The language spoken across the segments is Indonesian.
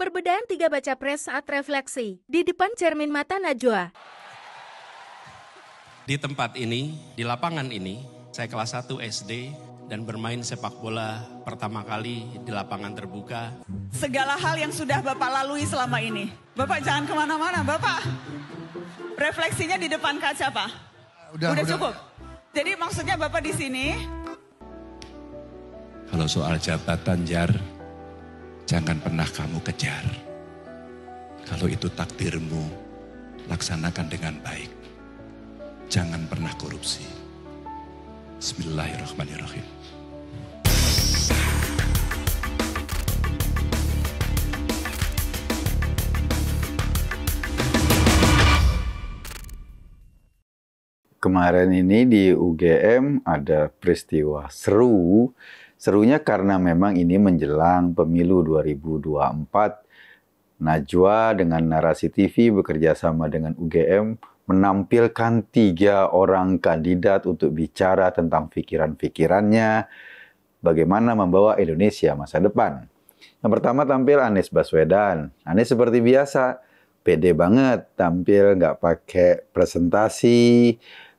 Perbedaan tiga baca pres saat refleksi di depan cermin mata Najwa. Di tempat ini, di lapangan ini, saya kelas 1 SD dan bermain sepak bola pertama kali di lapangan terbuka. Segala hal yang sudah Bapak lalui selama ini. Bapak jangan kemana-mana, Bapak. Refleksinya di depan kaca, Pak. Udah cukup. Jadi maksudnya Bapak di sini. Kalau soal jabatan, Jar, jangan pernah kamu kejar. Kalau itu takdirmu, laksanakan dengan baik. Jangan pernah korupsi. Bismillahirrahmanirrahim. Kemarin ini di UGM ada peristiwa seru. Serunya karena memang ini menjelang pemilu 2024. Najwa dengan Narasi TV bekerja sama dengan UGM menampilkan 3 orang kandidat untuk bicara tentang pikiran-pikirannya, bagaimana membawa Indonesia masa depan. Yang pertama tampil Anies Baswedan. Anies seperti biasa, pede banget, tampil nggak pakai presentasi,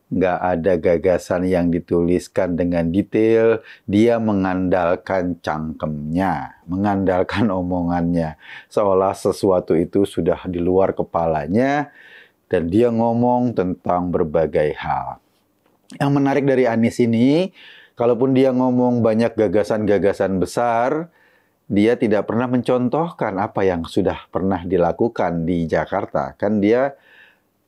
nggak ada gagasan yang dituliskan dengan detail, dia mengandalkan cangkemnya, mengandalkan omongannya, seolah sesuatu itu sudah di luar kepalanya, dan dia ngomong tentang berbagai hal. Yang menarik dari Anies ini, kalaupun dia ngomong banyak gagasan-gagasan besar, dia tidak pernah mencontohkan apa yang sudah pernah dilakukan di Jakarta. Kan dia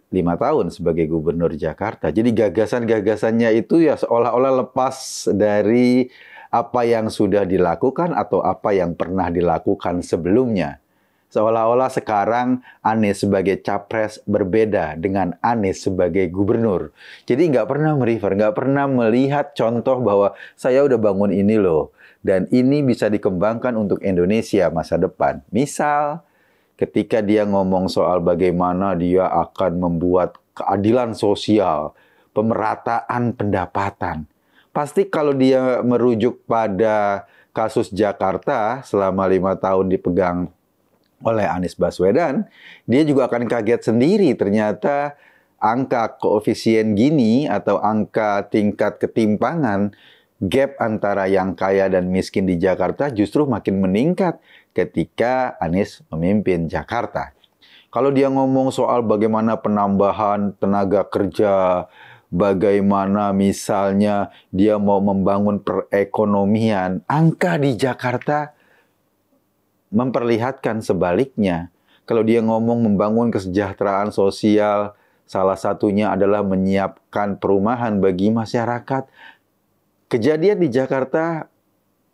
5 tahun sebagai gubernur Jakarta. Jadi gagasan-gagasannya itu ya seolah-olah lepas dari apa yang sudah dilakukan atau apa yang pernah dilakukan sebelumnya. Seolah-olah sekarang Anies sebagai capres berbeda dengan Anies sebagai gubernur. Jadi nggak pernah merefer, nggak pernah melihat contoh bahwa saya udah bangun ini loh. Dan ini bisa dikembangkan untuk Indonesia masa depan. Misal, ketika dia ngomong soal bagaimana dia akan membuat keadilan sosial, pemerataan pendapatan. Pasti kalau dia merujuk pada kasus Jakarta selama 5 tahun dipegang oleh Anies Baswedan, dia juga akan kaget sendiri ternyata angka koefisien Gini atau angka tingkat ketimpangan gap antara yang kaya dan miskin di Jakarta justru makin meningkat ketika Anies memimpin Jakarta. Kalau dia ngomong soal bagaimana penambahan tenaga kerja, bagaimana misalnya dia mau membangun perekonomian, angka di Jakarta memperlihatkan sebaliknya. Kalau dia ngomong membangun kesejahteraan sosial, salah satunya adalah menyiapkan perumahan bagi masyarakat. Kejadian di Jakarta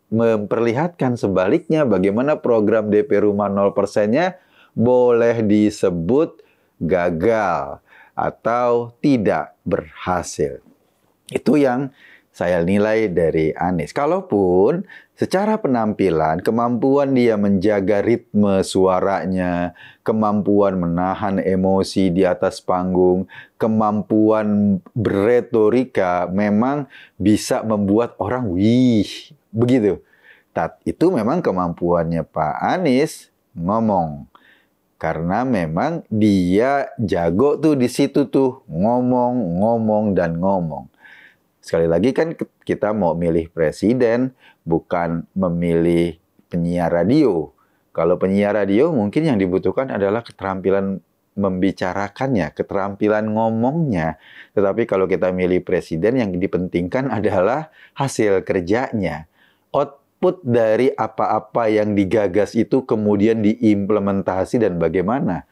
memperlihatkan sebaliknya bagaimana program DP Rumah 0%-nya boleh disebut gagal atau tidak berhasil. Itu yang saya nilai dari Anies. Kalaupun secara penampilan, kemampuan dia menjaga ritme suaranya, kemampuan menahan emosi di atas panggung, kemampuan berretorika memang bisa membuat orang wih, begitu. Itu memang kemampuannya Pak Anies ngomong. Karena memang dia jago tuh di situ tuh, ngomong dan ngomong. Sekali lagi kan kita mau milih presiden, bukan memilih penyiar radio. Kalau penyiar radio mungkin yang dibutuhkan adalah keterampilan membicarakannya, keterampilan ngomongnya. Tetapi kalau kita milih presiden yang dipentingkan adalah hasil kerjanya. Output dari apa-apa yang digagas itu kemudian diimplementasi dan bagaimana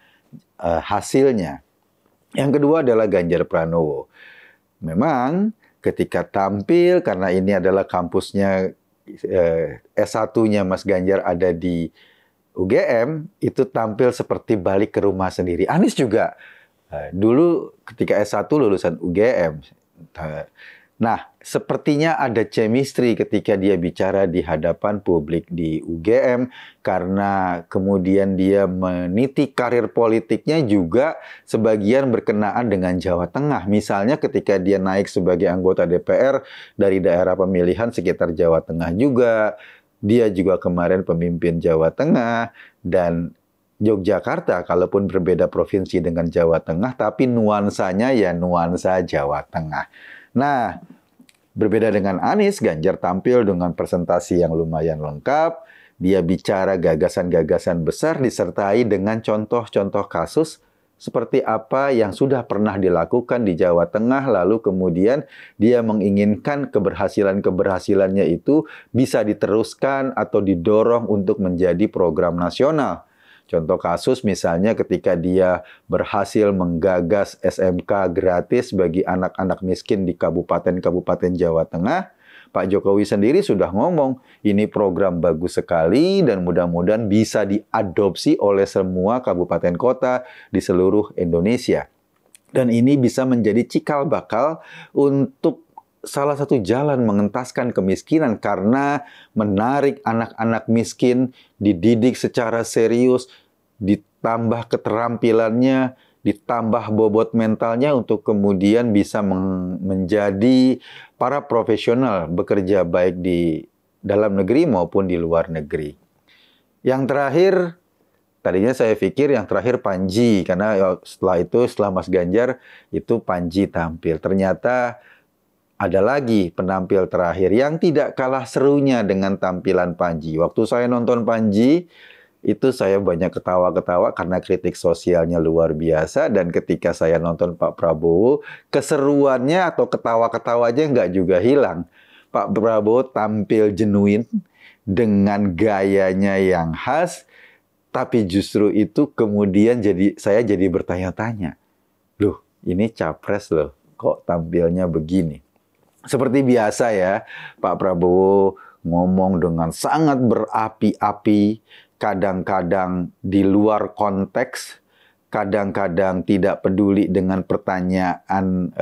hasilnya. Yang kedua adalah Ganjar Pranowo. Memang ketika tampil, karena ini adalah kampusnya S1-nya Mas Ganjar ada di UGM, itu tampil seperti balik ke rumah sendiri. Anies juga dulu ketika S1 lulusan UGM. Nah, sepertinya ada chemistry ketika dia bicara di hadapan publik di UGM, karena kemudian dia meniti karir politiknya juga sebagian berkenaan dengan Jawa Tengah. Misalnya ketika dia naik sebagai anggota DPR dari daerah pemilihan sekitar Jawa Tengah juga, dia juga kemarin pemimpin Jawa Tengah, dan Yogyakarta, kalaupun berbeda provinsi dengan Jawa Tengah, tapi nuansanya ya nuansa Jawa Tengah. Nah, berbeda dengan Anies, Ganjar tampil dengan presentasi yang lumayan lengkap. Dia bicara gagasan-gagasan besar disertai dengan contoh-contoh kasus seperti apa yang sudah pernah dilakukan di Jawa Tengah, lalu kemudian dia menginginkan keberhasilan-keberhasilannya itu bisa diteruskan atau didorong untuk menjadi program nasional. Contoh kasus misalnya ketika dia berhasil menggagas SMK gratis bagi anak-anak miskin di kabupaten-kabupaten Jawa Tengah, Pak Jokowi sendiri sudah ngomong, ini program bagus sekali dan mudah-mudahan bisa diadopsi oleh semua kabupaten kota di seluruh Indonesia. Dan ini bisa menjadi cikal bakal untuk salah satu jalan mengentaskan kemiskinan karena menarik anak-anak miskin, dididik secara serius, ditambah keterampilannya, ditambah bobot mentalnya untuk kemudian bisa menjadi para profesional bekerja baik di dalam negeri maupun di luar negeri. Yang terakhir, tadinya saya pikir yang terakhir Panji, karena setelah Mas Ganjar itu Panji tampil. Ternyata ada lagi penampil terakhir yang tidak kalah serunya dengan tampilan Panji. Waktu saya nonton Panji, itu saya banyak ketawa-ketawa karena kritik sosialnya luar biasa. Dan ketika saya nonton Pak Prabowo, keseruannya atau ketawa-ketawanya nggak juga hilang. Pak Prabowo tampil genuine dengan gayanya yang khas, tapi justru itu kemudian saya jadi bertanya-tanya. Loh, ini capres loh, kok tampilnya begini? Seperti biasa ya, Pak Prabowo ngomong dengan sangat berapi-api, kadang-kadang di luar konteks, kadang-kadang tidak peduli dengan pertanyaan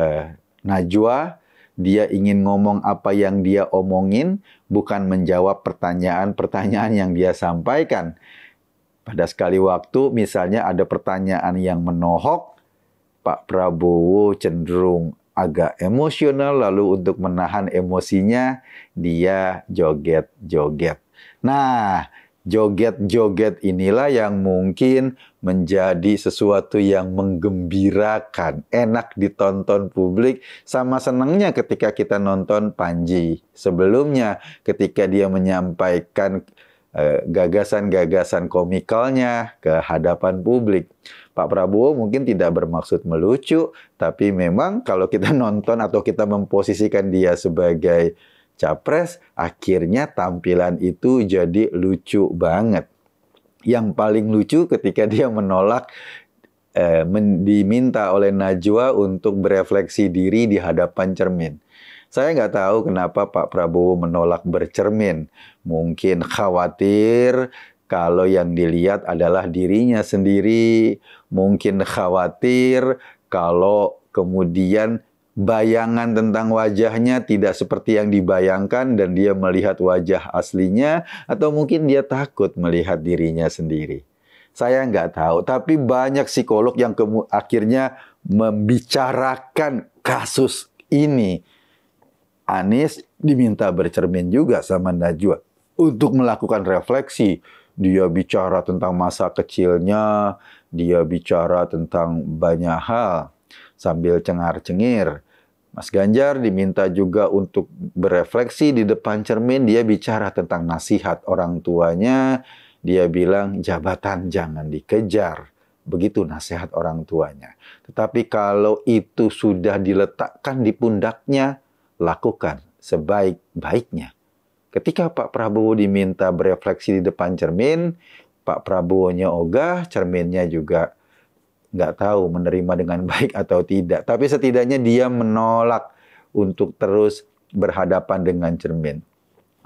Najwa. Dia ingin ngomong apa yang dia omongin, bukan menjawab pertanyaan-pertanyaan yang dia sampaikan. Pada sekali waktu, misalnya ada pertanyaan yang menohok, Pak Prabowo cenderung agak emosional, lalu untuk menahan emosinya, dia joget-joget. Nah, joget-joget inilah yang mungkin menjadi sesuatu yang menggembirakan, enak ditonton publik, sama senangnya ketika kita nonton Panji. Sebelumnya, ketika dia menyampaikan gagasan-gagasan komikalnya ke hadapan publik. Pak Prabowo mungkin tidak bermaksud melucu, tapi memang kalau kita nonton atau kita memposisikan dia sebagai capres, akhirnya tampilan itu jadi lucu banget. Yang paling lucu ketika dia menolak diminta oleh Najwa untuk berefleksi diri di hadapan cermin. Saya nggak tahu kenapa Pak Prabowo menolak bercermin. Mungkin khawatir kalau yang dilihat adalah dirinya sendiri. Mungkin khawatir kalau kemudian bayangan tentang wajahnya tidak seperti yang dibayangkan dan dia melihat wajah aslinya. Atau mungkin dia takut melihat dirinya sendiri. Saya nggak tahu, tapi banyak psikolog yang akhirnya membicarakan kasus ini. Anies diminta bercermin juga sama Najwa untuk melakukan refleksi. Dia bicara tentang masa kecilnya, dia bicara tentang banyak hal sambil cengar-cengir. Mas Ganjar diminta juga untuk berefleksi di depan cermin, dia bicara tentang nasihat orang tuanya, dia bilang jabatan jangan dikejar. Begitu nasihat orang tuanya. Tetapi kalau itu sudah diletakkan di pundaknya, lakukan sebaik-baiknya. Ketika Pak Prabowo diminta berefleksi di depan cermin, Pak Prabowo-nya ogah, cerminnya juga nggak tahu menerima dengan baik atau tidak. Tapi setidaknya dia menolak untuk terus berhadapan dengan cermin.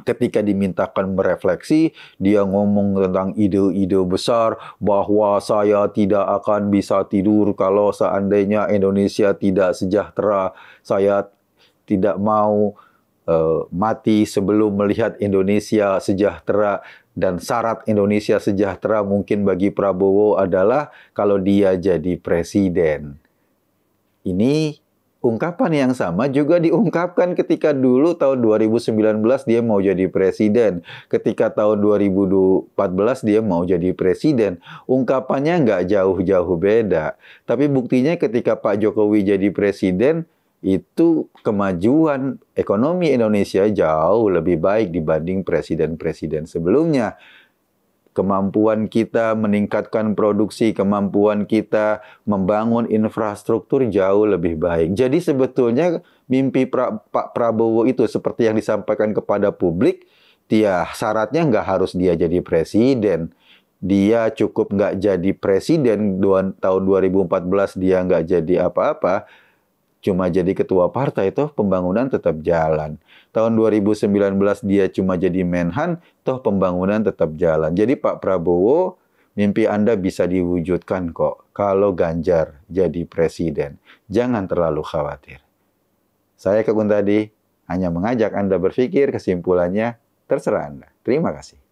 Ketika dimintakan merefleksi, dia ngomong tentang ide-ide besar bahwa saya tidak akan bisa tidur kalau seandainya Indonesia tidak sejahtera. Saya tidak mau mati sebelum melihat Indonesia sejahtera. Dan syarat Indonesia sejahtera mungkin bagi Prabowo adalah kalau dia jadi presiden. Ini ungkapan yang sama juga diungkapkan ketika dulu tahun 2019 dia mau jadi presiden. Ketika tahun 2014 dia mau jadi presiden. Ungkapannya nggak jauh-jauh beda. Tapi buktinya ketika Pak Jokowi jadi presiden, itu kemajuan ekonomi Indonesia jauh lebih baik dibanding presiden-presiden sebelumnya. Kemampuan kita meningkatkan produksi, kemampuan kita membangun infrastruktur jauh lebih baik. Jadi sebetulnya mimpi Pak Prabowo itu seperti yang disampaikan kepada publik, dia syaratnya nggak harus dia jadi presiden. Dia cukup nggak jadi presiden, tahun 2014 dia nggak jadi apa-apa, cuma jadi ketua partai, toh pembangunan tetap jalan. Tahun 2019 dia cuma jadi Menhan, toh pembangunan tetap jalan. Jadi Pak Prabowo, mimpi Anda bisa diwujudkan kok kalau Ganjar jadi presiden. Jangan terlalu khawatir. Saya Kekun tadi hanya mengajak Anda berpikir, kesimpulannya terserah Anda. Terima kasih.